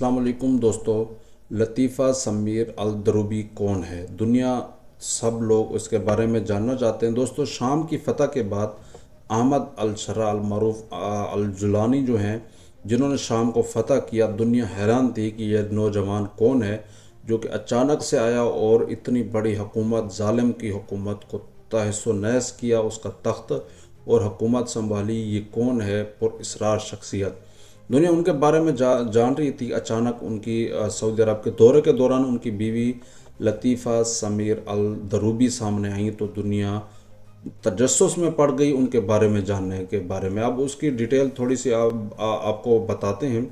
अस्सलाम वालेकुम दोस्तों। लतीफ़ा समीर अल-दरूबी कौन है? दुनिया सब लोग उसके बारे में जानना चाहते हैं। दोस्तों, शाम की फ़तह के बाद अहमद अल-शरा अल-मरूफ अल-जुलानी जो हैं, जिन्होंने शाम को फ़तह किया, दुनिया हैरान थी कि यह नौजवान कौन है जो कि अचानक से आया और इतनी बड़ी हुकूमत, ज़ालिम की हुकूमत को तहस नहस किया, उसका तख्त और हुकूमत संभाली। ये कौन है पुरअसरार शख्सियत? दुनिया उनके बारे में जान रही थी। अचानक उनकी सऊदी अरब के दौरे के दौरान उनकी बीवी लतीफ़ा समीर अल दरूबी सामने आई, तो दुनिया तजस्सुस में पड़ गई उनके बारे में जानने के बारे में। अब उसकी डिटेल थोड़ी सी आपको बताते हैं।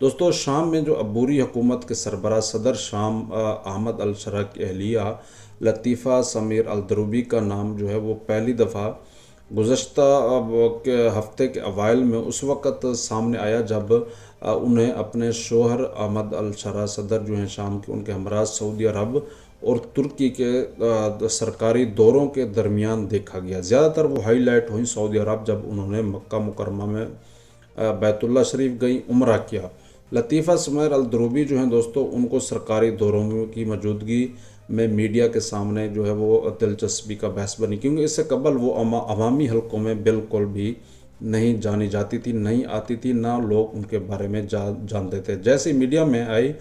दोस्तों, शाम में जो अबूरी हुकूमत के सरबराह सदर शाम अहमद अल शरा की अहलिया लतीफ़ा समीर अल दरूबी का नाम जो है वो पहली दफ़ा गुज़श्ता के हफ़्ते के अवाइल में उस वक़्त सामने आया जब उन्हें अपने शोहर अहमद अल शरा सदर जो हैं शाम के, उनके हमरा सऊदी अरब और तुर्की के सरकारी दौरों के दरमियान देखा गया। ज़्यादातर वो हाईलाइट हुई सऊदी अरब जब उन्होंने मक्का मुकरमा में बैतुल्लाह शरीफ गई, उम्रा किया। लतीफ़ा समीर अल दरूबी जो हैं दोस्तों, उनको सरकारी दौरों की मौजूदगी में मीडिया के सामने जो है वो दिलचस्पी का बहस बनी, क्योंकि इससे कबल वो अवामी हलकों में बिल्कुल भी नहीं जानी जाती थी, नहीं आती थी, ना लोग उनके बारे में जानते थे। जैसे मीडिया में आई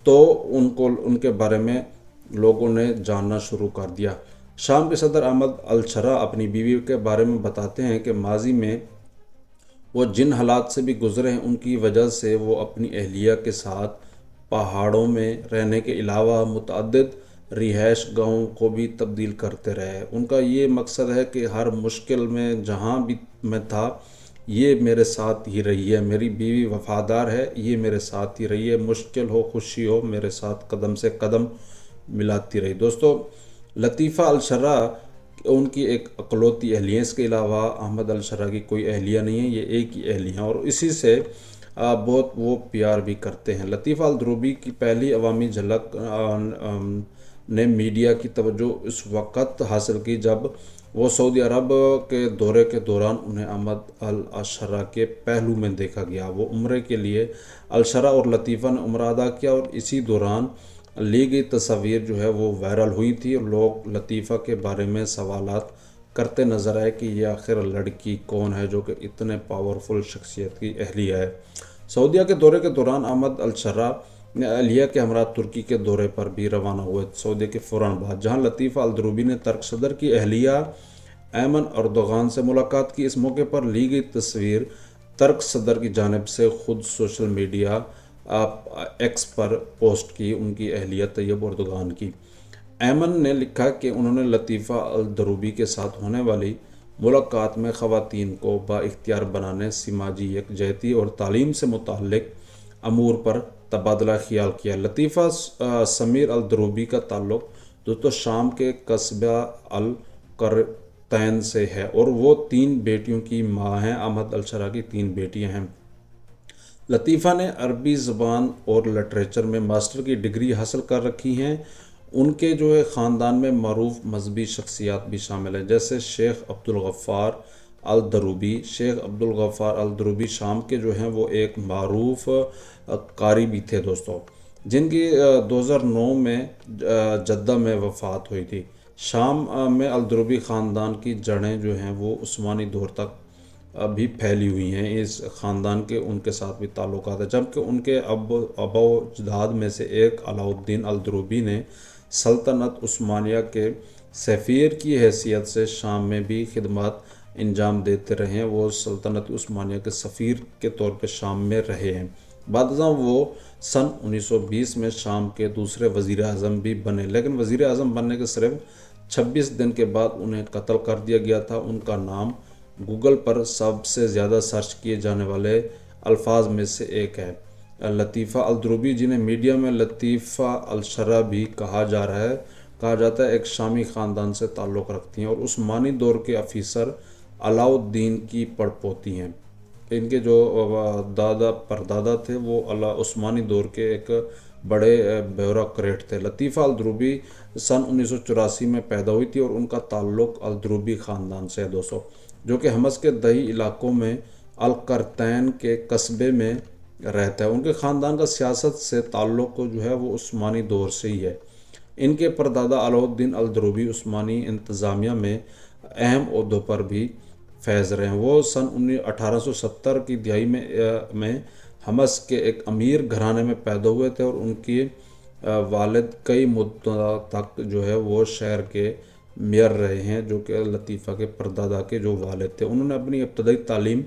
तो उनके बारे में लोगों ने जानना शुरू कर दिया। शाम के सदर अहमद अल शरा अपनी बीवी के बारे में बताते हैं कि माजी में वो जिन हालात से भी गुजरे हैं, उनकी वजह से वो अपनी अहलिया के साथ पहाड़ों में रहने के अलावा मुतअद्दिद रिहाइश गाहों को भी तब्दील करते रहे। उनका ये मकसद है कि हर मुश्किल में जहाँ भी मैं था, ये मेरे साथ ही रही है, मेरी बीवी वफ़ादार है, ये मेरे साथ ही रही है, मुश्किल हो खुशी हो मेरे साथ कदम से कदम मिलाती रही। दोस्तों, लतीफ़ा अल शरा उनकी एक अकलौती अहलिया, इसके अलावा अहमद अल शरा की कोई अहलिया नहीं है, ये एक ही अहलिया और इसी से बहुत वो प्यार भी करते हैं। लतीफ़ा अल दरूबी की पहली अवामी झलक ने मीडिया की तवज्जो इस वक्त हासिल की जब वो सऊदी अरब के दौरे के दौरान उन्हें अहमद अल शरा के पहलू में देखा गया। वो उम्रे के लिए अल शरा और लतीफ़ा ने उम्रा अदा किया और इसी दौरान ली गई तस्वीर जो है वो वायरल हुई थी और लोग लतीफ़ा के बारे में सवालात करते नज़र आए कि ये आखिर लड़की कौन है जो कि इतने पावरफुल शख्सियत की अहलिया है। सऊदीया के दौरे के दौरान अहमद अल शरा ने अहलिया के हमरा तुर्की के दौरे पर भी रवाना हुए सऊदी के फ़ौरन बाद, जहाँ लतीफ़ा अल दरूबी ने तर्क सदर की अहलिया ऐमन अर्दोगान से मुलाकात की। इस मौके पर ली गई तस्वीर तर्क सदर की जानिब से खुद सोशल मीडिया एक्स पर पोस्ट की उनकी अहलिया तैयब अर्दोगान की। ऐमन ने लिखा कि उन्होंने लतीफ़ा अल दरूबी के साथ होने वाली मुलाकात में ख़वातीन को बाइख्तियार बनाने, समाजी यकजहती और तालीम से मुताल्लिक़ अमूर पर तबादला ख्याल किया। लतीफ़ा समीर अल दरूबी का ताल्लुक़ दोस्तों शाम के कस्बा अल करतैन से है और वो 3 बेटियों की माँ हैं। अहमद अल शरा की 3 बेटियाँ हैं। लतीफ़ा ने अरबी ज़बान और लिटरेचर में मास्टर की डिग्री हासिल कर रखी हैं। उनके जो है ख़ानदान में मरूफ मजहबी शख्सियात भी शामिल हैं, जैसे शेख अब्दुल गफ़ार अल दरूबी। शेख अब्दुल गफ़ार अल दरूबी शाम के जो हैं वो एक मारूफ कारी भी थे दोस्तों, जिनकी 2009 में जद्दा में वफ़ात हुई थी। शाम में अल दरूबी ख़ानदान की जड़ें जो हैं वो उस्मानी दौर तक भी फैली हुई हैं। इस ख़ानदान के उनके साथ भी ताल्लुकात है, जबकि उनके अबो-अजदाद में से एक अलाउद्दीन अल दरूबी ने सल्तनत उस्मानिया के सफ़ीर की हैसियत से शाम में भी खिदमत अंजाम देते रहे हैं। वो सल्तनत उस्मानिया के सफ़ीर के तौर पर शाम में रहे हैं। बादशाह वो सन 1920 में शाम के दूसरे वज़ीर आज़म भी बने, लेकिन वज़ीर आज़म बनने के सिर्फ 26 दिन के बाद उन्हें कत्ल कर दिया गया था। उनका नाम गूगल पर सबसे ज़्यादा सर्च किए जाने वाले अल्फाज में से एक है, लतीफ़ा अल दरूबी, जिन्हें मीडिया में लतीफ़ा अल शरा भी कहा जाता है, एक शामी ख़ानदान से ताल्लुक़ रखती हैं और उस्मानी दौर के अफीसर अलाउद्दीन की पड़पोती हैं। इनके जो दादा परदादा थे वो उस्मानी दौर के एक बड़े ब्यूरोक्रेट थे। लतीफ़ा अल दरूबी सन 1984 में पैदा हुई थी और उनका ताल्लुक़ अल दरूबी ख़ानदान से है दोस्तों, जो कि हमस के दही इलाकों में अल करतैन के कस्बे में رہتا ہے۔ ان کے خاندان کا سیاست سے تعلق جو ہے وہ عثمانی دور سے ہی ہے۔ ان کے پردادا علاؤالدین الدروبی عثمانی انتظامیہ میں اہم عہدوں پر بھی فیض رہے ہیں۔ وہ سن 1870 کی دہائی میں حمص کے ایک امیر گھرانے میں پیدا ہوئے تھے، اور ان کے والد کئی مدتوں تک جو ہے وہ شہر کے میئر رہے ہیں، جو کہ لطیفہ کے پردادا کے جو والد تھے۔ انہوں نے اپنی ابتدائی تعلیم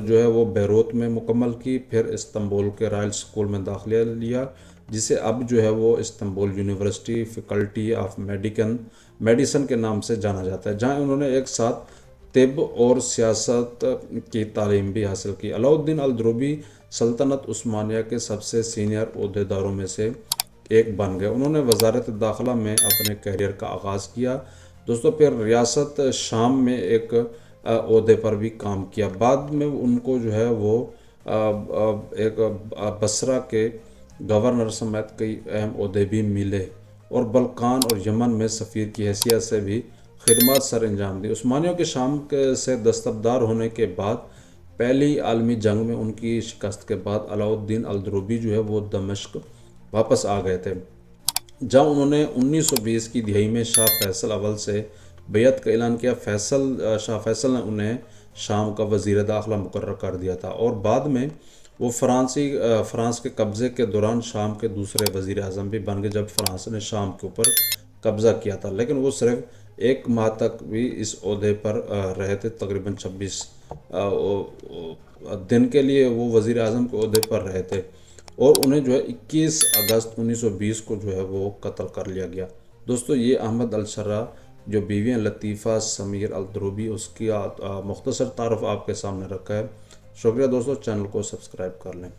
جو ہے وہ بیروت میں مکمل کی، پھر استنبول کے رائل اسکول میں داخلہ لیا، جسے اب جو ہے وہ Istanbul university faculty of medicine کے نام سے جانا جاتا ہے، جہاں انہوں نے ایک ساتھ طب اور سیاست کی تعلیم بھی حاصل کی۔ علاؤالدین الدروبی سلطنت عثمانیہ کے سب سے سینئر عہدیداروں میں سے ایک بن گئے۔ انہوں نے وزارت داخلہ میں اپنے کیریئر کا آغاز کیا دوستوں، پھر ریاست شام میں ایک عہدے پر بھی کام کیا۔ بعد میں ان کو جو ہے وہ ایک بصرہ کے گورنر سمیت کئی اہم عہدے بھی ملے، اور بلقان اور یمن میں سفیر کی حیثیت سے بھی خدمات سر انجام دی۔ عثمانیوں کے شام سے دستبردار ہونے کے بعد پہلی عالمی جنگ میں ان کی شکست کے بعد علاؤالدین الدروبی جو ہے وہ دمشق واپس آ گئے تھے، جہاں انہوں نے 1920 کی دہائی میں شاہ فیصل اول سے بیعت کا اعلان کیا۔ شاہ فیصل نے انہیں شام کا وزیر داخلہ مقرر کر دیا تھا، اور بعد میں وہ فرانس کے قبضے کے دوران شام کے دوسرے وزیر اعظم بھی بن گئے، جب فرانس نے شام کے اوپر قبضہ کیا تھا، لیکن وہ صرف ایک ماہ تک بھی اس عہدے پر رہے تھے۔ تقریباً 26 دن کے لیے وہ وزیر اعظم کے عہدے پر رہے تھے، اور انہیں جو ہے 21 اگست 1920 کو جو ہے وہ قتل کر لیا گیا۔ دوستو یہ احمد الشرا جو بیوی ہیں لطیفہ سمیر الدروبی، اس کی مختصر تعارف آپ کے سامنے رکھا ہے۔ شکریہ دوستو، چینل کو سبسکرائب کر لیں۔